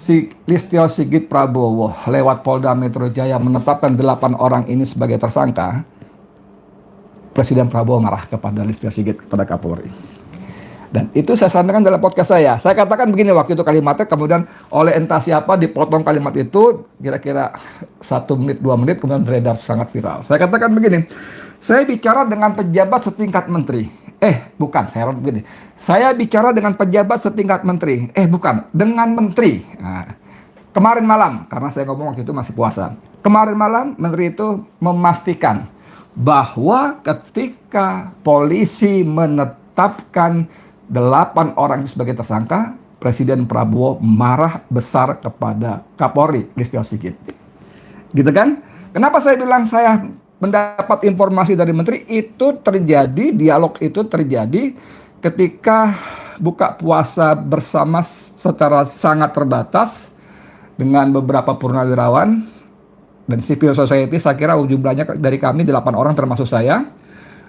Si Listio Sigit Prabowo lewat Polda Metro Jaya menetapkan 8 orang ini sebagai tersangka, Presiden Prabowo marah kepada Listio Sigit, kepada Kapolri. Dan itu saya sampaikan dalam podcast saya. Saya katakan begini waktu itu kalimatnya, kemudian oleh entah siapa dipotong kalimat itu kira-kira 1 menit, 2 menit, kemudian beredar sangat viral. Saya katakan begini, saya bicara dengan pejabat setingkat menteri. Bukan, saya begini. Saya bicara dengan pejabat setingkat menteri. Bukan, dengan menteri. Nah, kemarin malam, karena saya ngomong waktu itu masih puasa. Kemarin malam, menteri itu memastikan bahwa ketika polisi menetapkan 8 orang sebagai tersangka, Presiden Prabowo marah besar kepada Kapolri Listio Sigit. Gitu kan? Kenapa saya bilang saya mendapat informasi dari menteri? Itu terjadi, dialog itu terjadi ketika buka puasa bersama secara sangat terbatas dengan beberapa purnawirawan dan civil society. Saya kira jumlahnya dari kami 8 orang termasuk saya,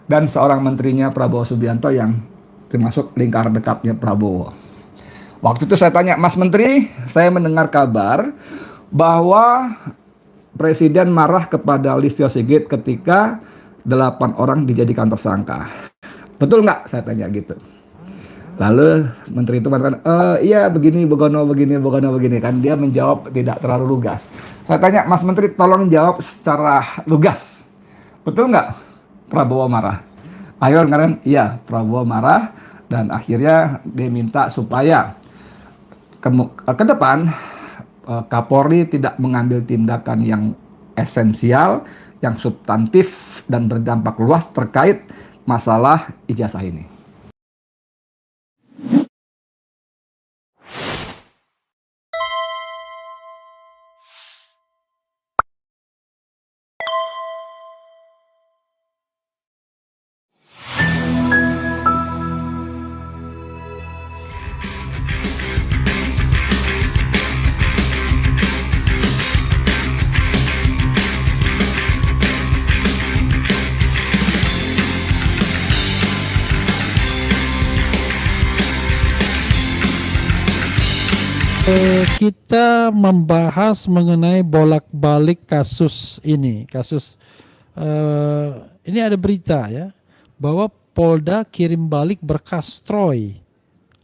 dan seorang menterinya Prabowo Subianto yang termasuk lingkar dekatnya Prabowo. Waktu itu saya tanya, Mas Menteri, saya mendengar kabar bahwa Presiden marah kepada Listio Sigit ketika 8 orang dijadikan tersangka. Betul nggak? Saya tanya gitu. Lalu Menteri itu mengatakan, iya begini, begini. Kan dia menjawab tidak terlalu lugas. Saya tanya, Mas Menteri tolong jawab secara lugas. Betul nggak Prabowo marah? Akhirnya kan, iya Prabowo marah, dan akhirnya dia minta supaya ke depan Kapolri tidak mengambil tindakan yang esensial, yang substantif dan berdampak luas terkait masalah ijazah ini. Kita membahas mengenai bolak-balik kasus ini. Ini ada berita ya, bahwa Polda kirim balik berkas Troy.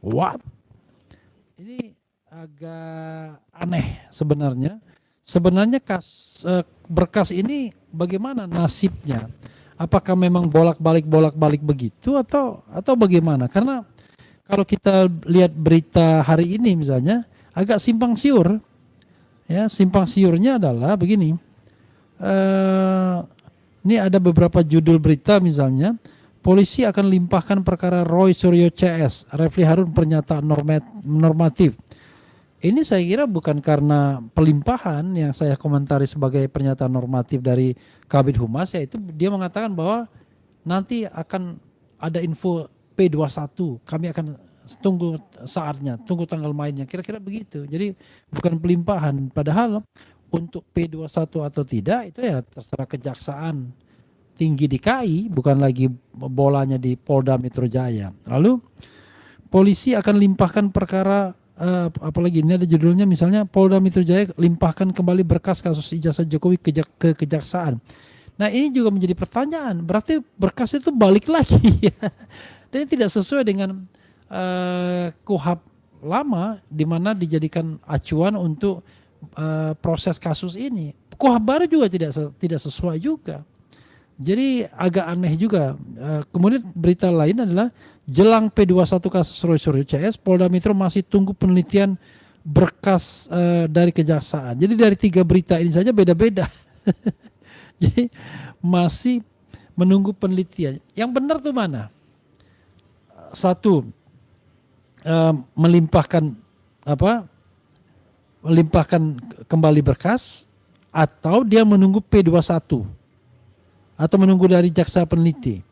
What? Ini agak aneh sebenarnya. Sebenarnya berkas ini bagaimana nasibnya? Apakah memang bolak-balik begitu atau bagaimana? Karena kalau kita lihat berita hari ini misalnya, agak simpang siur. Ya, simpang siurnya adalah begini. Ini ada beberapa judul berita misalnya, polisi akan limpahkan perkara Roy Suryo CS, Refli Harun pernyataan normatif. Ini saya kira bukan karena pelimpahan yang saya komentari sebagai pernyataan normatif dari Kabid Humas, yaitu dia mengatakan bahwa nanti akan ada info P21, kami akan tunggu saatnya, tunggu tanggal mainnya, kira-kira begitu. Jadi bukan pelimpahan, padahal untuk P21 atau tidak itu ya terserah Kejaksaan Tinggi DKI, bukan lagi bolanya di Polda Metro Jaya. Lalu polisi akan limpahkan perkara, apalagi ini ada judulnya misalnya, Polda Metro Jaya limpahkan kembali berkas kasus ijazah Jokowi ke Kejaksaan. Nah ini juga menjadi pertanyaan, berarti berkas itu balik lagi dan tidak sesuai dengan KUHP lama di mana dijadikan acuan untuk proses kasus ini. KUHP baru juga tidak sesuai juga. Jadi agak aneh juga. Kemudian berita lain adalah jelang P21 kasus Roy Suryo CS, Polda Metro masih tunggu penelitian berkas dari Kejaksaan. Jadi dari 3 berita ini saja beda-beda. Jadi masih menunggu penelitian. Yang benar tuh mana? Satu, melimpahkan kembali berkas, atau dia menunggu P21 atau menunggu dari jaksa peneliti.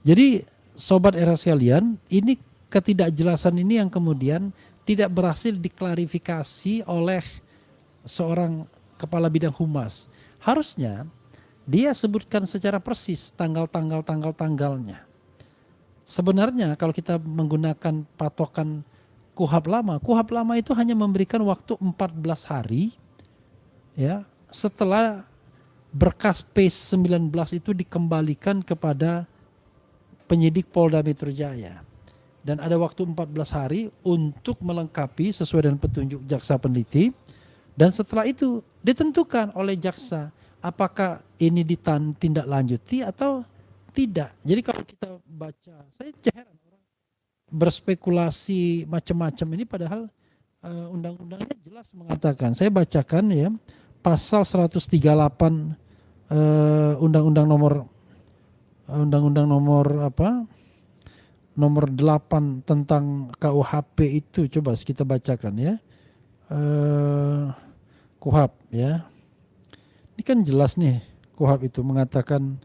Jadi sobat era sekalian, ini ketidakjelasan ini yang kemudian tidak berhasil diklarifikasi oleh seorang kepala bidang humas. Harusnya dia sebutkan secara persis tanggalnya. Sebenarnya kalau kita menggunakan patokan KUHP lama. KUHP lama itu hanya memberikan waktu 14 hari ya setelah berkas P19 itu dikembalikan kepada penyidik Polda Metro Jaya. Dan ada waktu 14 hari untuk melengkapi sesuai dengan petunjuk jaksa peneliti. Dan setelah itu ditentukan oleh jaksa apakah ini ditindaklanjuti atau tidak. Jadi kalau kita baca, saya heran orang berspekulasi macam-macam ini padahal undang-undangnya jelas mengatakan. Saya bacakan ya pasal 138 undang-undang nomor nomor 8 tentang KUHP itu, coba kita bacakan ya. KUHP ya. Ini kan jelas nih KUHP itu mengatakan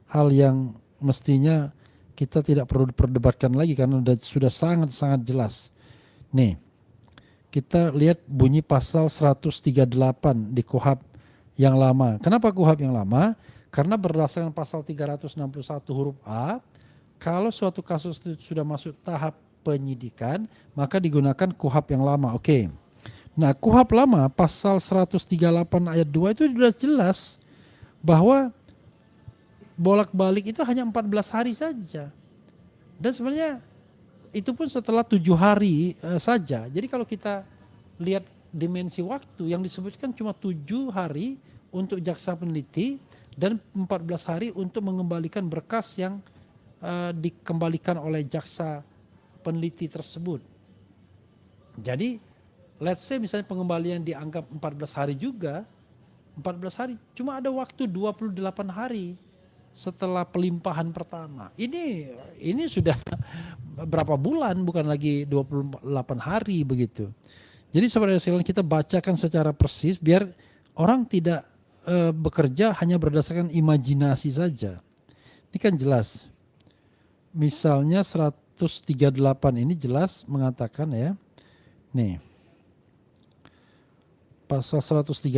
hal yang mestinya kita tidak perlu diperdebatkan lagi karena sudah sangat-sangat jelas. Nih, kita lihat bunyi pasal 138 di KUHP yang lama. Kenapa KUHP yang lama? Karena berdasarkan pasal 361 huruf A, kalau suatu kasus itu sudah masuk tahap penyidikan, maka digunakan KUHP yang lama. Oke. Nah, KUHP lama pasal 138 ayat 2 itu sudah jelas bahwa bolak-balik itu hanya 14 hari saja. Dan sebenarnya itu pun setelah 7 hari saja. Jadi kalau kita lihat dimensi waktu yang disebutkan cuma 7 hari untuk jaksa peneliti dan 14 hari untuk mengembalikan berkas yang dikembalikan oleh jaksa peneliti tersebut. Jadi let's say misalnya pengembalian dianggap 14 hari juga, 14 hari cuma ada waktu 28 hari setelah pelimpahan pertama. Ini sudah berapa bulan, bukan lagi 28 hari begitu. Jadi saudara sekalian kita bacakan secara persis biar orang tidak bekerja hanya berdasarkan imajinasi saja. Ini kan jelas. Misalnya 138 ini jelas mengatakan ya. Nih. Pasal 138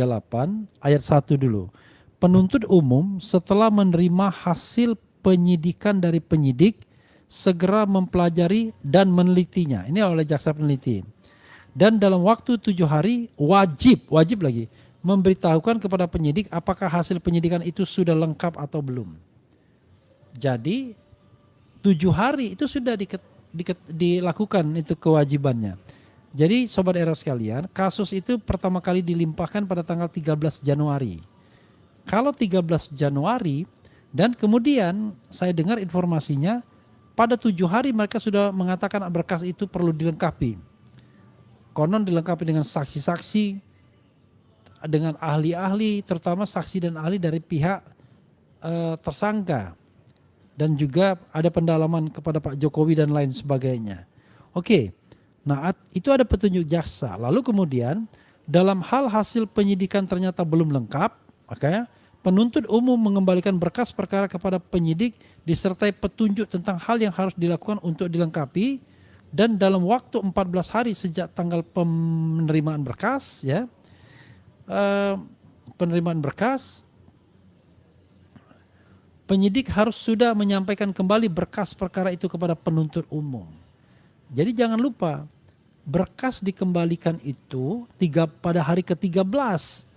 ayat 1 dulu. Penuntut umum setelah menerima hasil penyidikan dari penyidik segera mempelajari dan menelitinya. Ini oleh jaksa peneliti. Dan dalam waktu 7 hari wajib lagi memberitahukan kepada penyidik apakah hasil penyidikan itu sudah lengkap atau belum. Jadi 7 hari itu sudah dilakukan itu kewajibannya. Jadi sobat era sekalian, kasus itu pertama kali dilimpahkan pada tanggal 13 Januari. Kalau 13 Januari dan kemudian saya dengar informasinya pada 7 hari mereka sudah mengatakan berkas itu perlu dilengkapi. Konon dilengkapi dengan saksi-saksi, dengan ahli-ahli, terutama saksi dan ahli dari pihak tersangka. Dan juga ada pendalaman kepada Pak Jokowi dan lain sebagainya. Oke, nah itu ada petunjuk jaksa. Lalu kemudian dalam hal hasil penyidikan ternyata belum lengkap, maka penuntut umum mengembalikan berkas perkara kepada penyidik disertai petunjuk tentang hal yang harus dilakukan untuk dilengkapi dan dalam waktu 14 hari sejak tanggal penerimaan berkas ya. Penerimaan berkas, penyidik harus sudah menyampaikan kembali berkas perkara itu kepada penuntut umum. Jadi jangan lupa berkas dikembalikan itu pada hari ke-13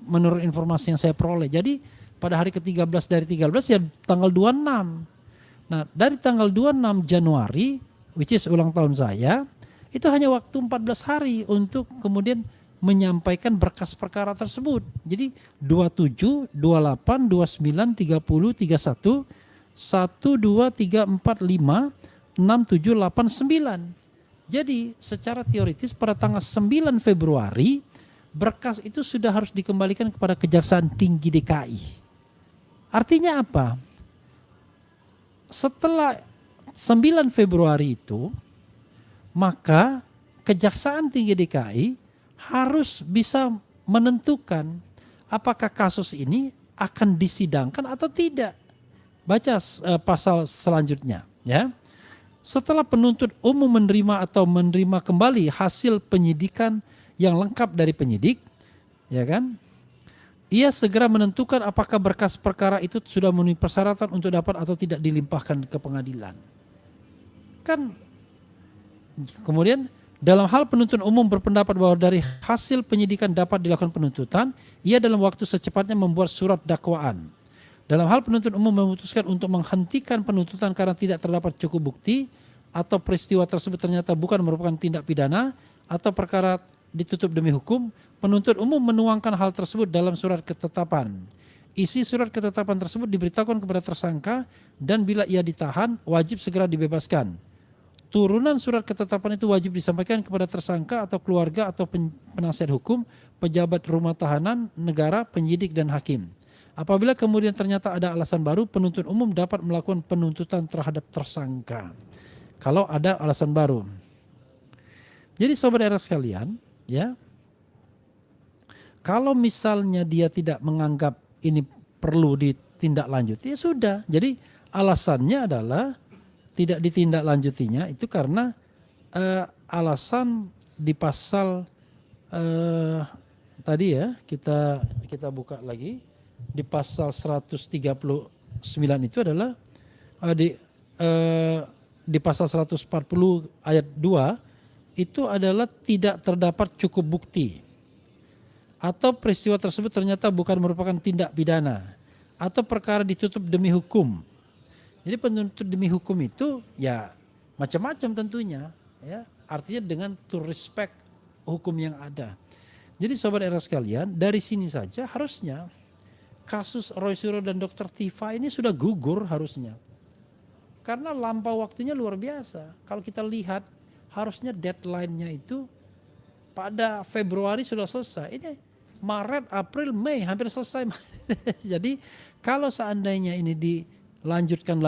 menurut informasi yang saya peroleh. Jadi pada hari ke-13 dari 13 ya tanggal 26. Nah dari tanggal 26 Januari which is ulang tahun saya itu hanya waktu 14 hari untuk kemudian menyampaikan berkas perkara tersebut. Jadi 27, 28, 29, 30, 31, 1, 2, 3, 4, 5, 6, 7, 8, 9. Jadi secara teoritis pada tanggal 9 Februari berkas itu sudah harus dikembalikan kepada Kejaksaan Tinggi DKI. Artinya apa? Setelah 9 Februari itu maka Kejaksaan Tinggi DKI harus bisa menentukan apakah kasus ini akan disidangkan atau tidak. Baca pasal selanjutnya ya. Setelah penuntut umum menerima atau menerima kembali hasil penyidikan yang lengkap dari penyidik, ya kan? Ia segera menentukan apakah berkas perkara itu sudah memenuhi persyaratan untuk dapat atau tidak dilimpahkan ke pengadilan. Kan kemudian Dalam hal penuntut umum berpendapat bahwa dari hasil penyidikan dapat dilakukan penuntutan, ia dalam waktu secepatnya membuat surat dakwaan. Dalam hal penuntut umum memutuskan untuk menghentikan penuntutan karena tidak terdapat cukup bukti atau peristiwa tersebut ternyata bukan merupakan tindak pidana atau perkara ditutup demi hukum, penuntut umum menuangkan hal tersebut dalam surat ketetapan. Isi surat ketetapan tersebut diberitahukan kepada tersangka dan bila ia ditahan wajib segera dibebaskan. Turunan surat ketetapan itu wajib disampaikan kepada tersangka atau keluarga atau penasihat hukum, pejabat rumah tahanan, negara, penyidik dan hakim. Apabila kemudian ternyata ada alasan baru, penuntut umum dapat melakukan penuntutan terhadap tersangka. Kalau ada alasan baru. Jadi sobat era sekalian, ya, kalau misalnya dia tidak menganggap ini perlu ditindaklanjuti, ya sudah. Jadi alasannya adalah tidak ditindaklanjutinya itu karena alasan di pasal tadi ya, kita buka lagi di pasal 139 itu adalah di pasal 140 ayat 2 itu adalah tidak terdapat cukup bukti atau peristiwa tersebut ternyata bukan merupakan tindak pidana atau perkara ditutup demi hukum. Jadi penuntut demi hukum itu ya macam-macam tentunya, ya, artinya dengan to respect hukum yang ada. Jadi sobat era sekalian, dari sini saja harusnya kasus Roy Suryo dan Dr. Tifa ini sudah gugur harusnya. Karena lampau waktunya luar biasa. Kalau kita lihat harusnya deadline-nya itu pada Februari sudah selesai. Ini Maret, April, Mei hampir selesai. Jadi kalau seandainya ini dilanjutkan,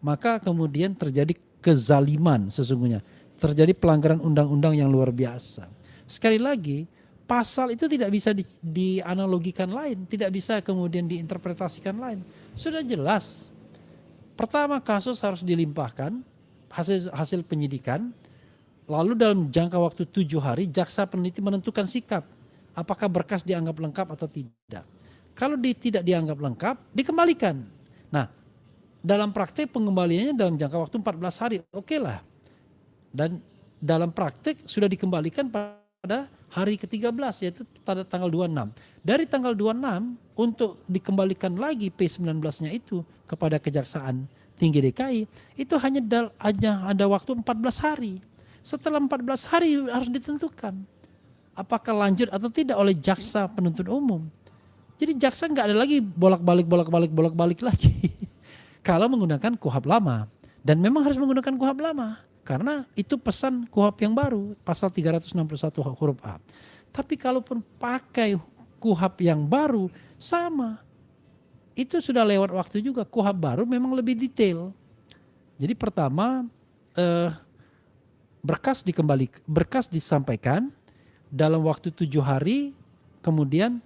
maka kemudian terjadi kezaliman sesungguhnya. Terjadi pelanggaran undang-undang yang luar biasa. Sekali lagi, pasal itu tidak bisa dianalogikan lain, tidak bisa kemudian diinterpretasikan lain. Sudah jelas. Pertama kasus harus dilimpahkan, hasil penyidikan, lalu dalam jangka waktu 7 hari jaksa peneliti menentukan sikap. Apakah berkas dianggap lengkap atau tidak. Kalau tidak dianggap lengkap, dikembalikan. Nah, dalam praktek pengembaliannya dalam jangka waktu 14 hari, oke lah. Dan dalam praktek sudah dikembalikan pada hari ke-13 yaitu pada tanggal 26. Dari tanggal 26 untuk dikembalikan lagi P19-nya itu kepada Kejaksaan Tinggi DKI itu hanya ada waktu 14 hari. Setelah 14 hari harus ditentukan apakah lanjut atau tidak oleh jaksa penuntut umum. Jadi jaksa nggak ada lagi bolak-balik lagi. Kalau menggunakan KUHP lama. Dan memang harus menggunakan KUHP lama. Karena itu pesan KUHP yang baru. Pasal 361 huruf A. Tapi kalaupun pakai KUHP yang baru, sama. Itu sudah lewat waktu juga. KUHP baru memang lebih detail. Jadi pertama, berkas disampaikan dalam waktu 7 hari, kemudian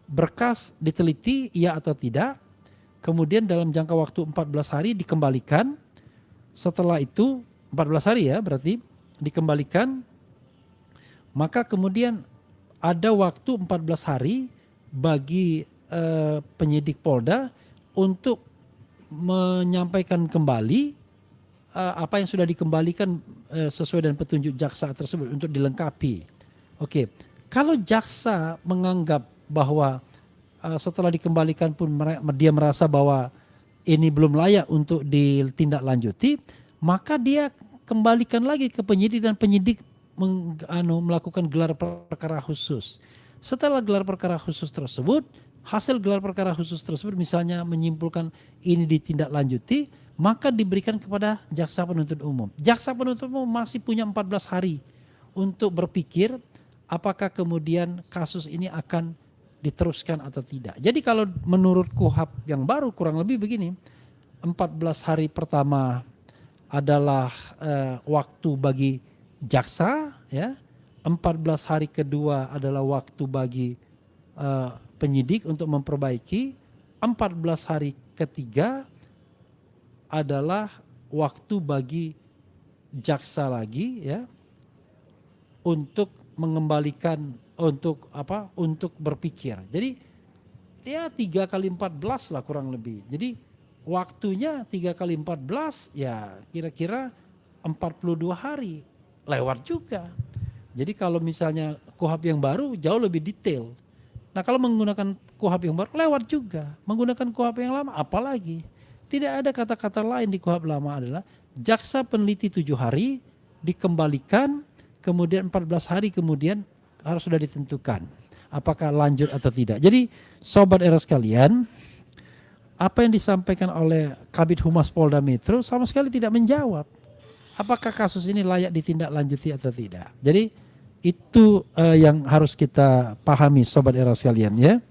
berkas diteliti iya atau tidak, kemudian dalam jangka waktu 14 hari dikembalikan, setelah itu 14 hari ya berarti dikembalikan, maka kemudian ada waktu 14 hari bagi penyidik Polda untuk menyampaikan kembali apa yang sudah dikembalikan sesuai dengan petunjuk jaksa tersebut untuk dilengkapi. Oke, kalau jaksa menganggap bahwa setelah dikembalikan pun dia merasa bahwa ini belum layak untuk ditindaklanjuti, maka dia kembalikan lagi ke penyidik dan penyidik melakukan gelar perkara khusus. Setelah gelar perkara khusus tersebut, hasil gelar perkara khusus tersebut misalnya menyimpulkan ini ditindaklanjuti, maka diberikan kepada jaksa penuntut umum. Jaksa penuntut umum masih punya 14 hari untuk berpikir apakah kemudian kasus ini akan diteruskan atau tidak. Jadi kalau menurut KUHP yang baru kurang lebih begini, 14 hari pertama adalah waktu bagi jaksa, ya. 14 hari kedua adalah waktu bagi penyidik untuk memperbaiki. 14 hari ketiga adalah waktu bagi jaksa lagi, ya, untuk mengembalikan untuk berpikir. Jadi ya 3 kali 14 lah kurang lebih. Jadi waktunya 3 kali 14 ya kira-kira 42 hari lewat juga. Jadi kalau misalnya KUHP yang baru jauh lebih detail. Nah kalau menggunakan KUHP yang baru lewat juga. Menggunakan KUHP yang lama apalagi. Tidak ada kata-kata lain di KUHP lama adalah jaksa peneliti 7 hari dikembalikan, kemudian 14 hari kemudian harus sudah ditentukan apakah lanjut atau tidak. Jadi Sobat Era sekalian, apa yang disampaikan oleh Kabid Humas Polda Metro sama sekali tidak menjawab apakah kasus ini layak ditindaklanjuti atau tidak. Jadi itu yang harus kita pahami Sobat Era sekalian ya.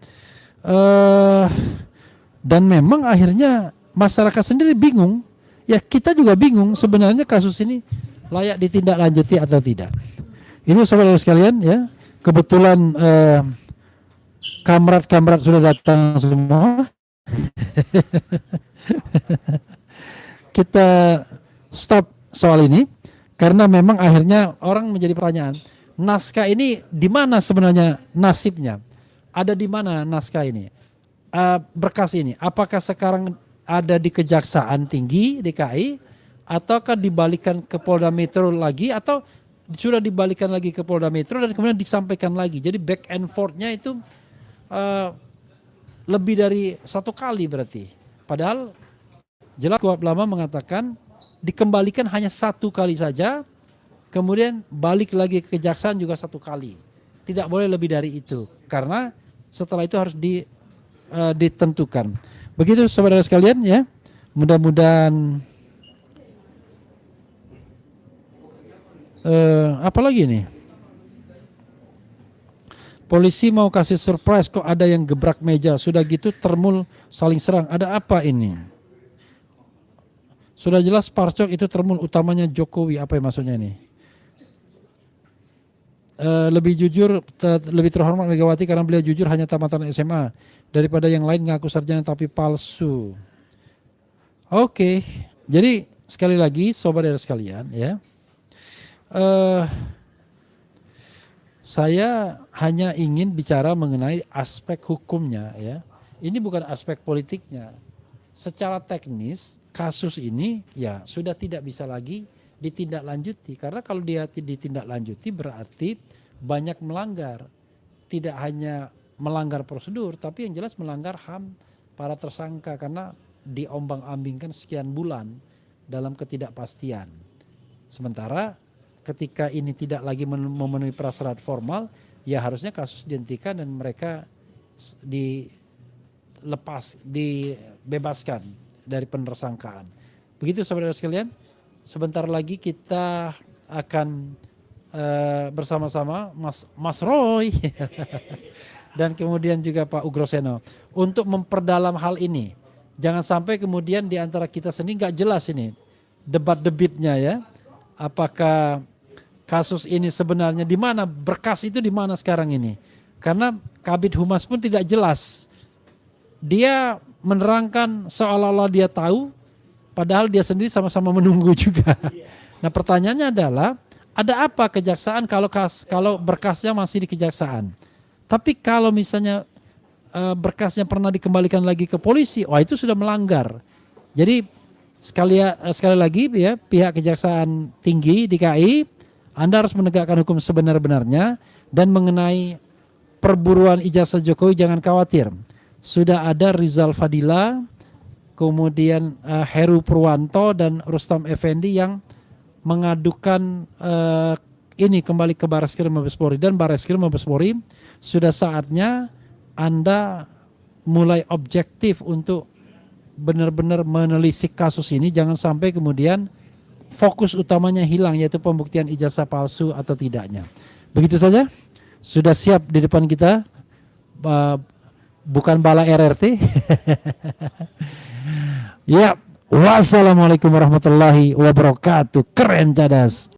Dan memang akhirnya masyarakat sendiri bingung. Ya kita juga bingung sebenarnya kasus ini layak ditindaklanjuti atau tidak. Itu Sobat Era sekalian ya. Kebetulan kamrat-kamrat sudah datang semua. Kita stop soal ini karena memang akhirnya orang menjadi pertanyaan, naskah ini di mana sebenarnya nasibnya? Ada di mana naskah ini? Berkas ini apakah sekarang ada di Kejaksaan Tinggi DKI ataukah dibalikan ke Polda Metro lagi atau sudah dibalikan lagi ke Polda Metro dan kemudian disampaikan lagi. Jadi back and forth-nya itu lebih dari 1 kali berarti. Padahal jelas KUHP lama mengatakan dikembalikan hanya 1 kali saja, kemudian balik lagi ke kejaksaan juga 1 kali. Tidak boleh lebih dari itu karena setelah itu harus ditentukan. Begitu saudara sekalian ya. Mudah-mudahan apa lagi nih? Polisi mau kasih surprise kok ada yang gebrak meja. Sudah gitu termul saling serang. Ada apa ini? Sudah jelas Parcok itu termul utamanya Jokowi. Apa yang maksudnya ini? Lebih jujur, lebih terhormat Megawati karena beliau jujur hanya tamatan SMA daripada yang lain ngaku sarjana tapi palsu. Oke, jadi sekali lagi sobat Era sekalian ya, saya hanya ingin bicara mengenai aspek hukumnya ya. Ini bukan aspek politiknya. Secara teknis kasus ini ya sudah tidak bisa lagi ditindaklanjuti karena kalau dia ditindaklanjuti berarti banyak melanggar, tidak hanya melanggar prosedur tapi yang jelas melanggar HAM para tersangka karena diombang-ambingkan sekian bulan dalam ketidakpastian. Sementara ketika ini tidak lagi memenuhi prasyarat formal ya harusnya kasus dihentikan dan mereka dibebaskan dari penersangkaan. Begitu saudara sekalian. Sebentar lagi kita akan bersama-sama Mas Roy dan kemudian juga Pak Ugroseno untuk memperdalam hal ini. Jangan sampai kemudian di antara kita sendiri nggak jelas ini debat-debitnya ya. Apakah kasus ini sebenarnya di mana, berkas itu di mana sekarang ini? Karena Kabid Humas pun tidak jelas. Dia menerangkan seolah-olah dia tahu. Padahal dia sendiri sama-sama menunggu juga. Nah pertanyaannya adalah, ada apa kejaksaan kalau berkasnya masih di kejaksaan? Tapi kalau misalnya berkasnya pernah dikembalikan lagi ke polisi, wah itu sudah melanggar. Jadi sekali lagi ya pihak Kejaksaan Tinggi DKI, Anda harus menegakkan hukum sebenar-benarnya dan mengenai perburuan ijazah Jokowi jangan khawatir. Sudah ada Rizal Fadila, kemudian Heru Purwanto dan Rustam Effendi yang mengadukan ini kembali ke Barreskrim Mabes Polri dan Barreskrim Mabes Polri sudah saatnya Anda mulai objektif untuk benar-benar menelisik kasus ini, jangan sampai kemudian fokus utamanya hilang yaitu pembuktian ijazah palsu atau tidaknya. Begitu saja, sudah siap di depan kita bukan bala RRT. Ya, wassalamualaikum warahmatullahi wabarakatuh. Keren cadas.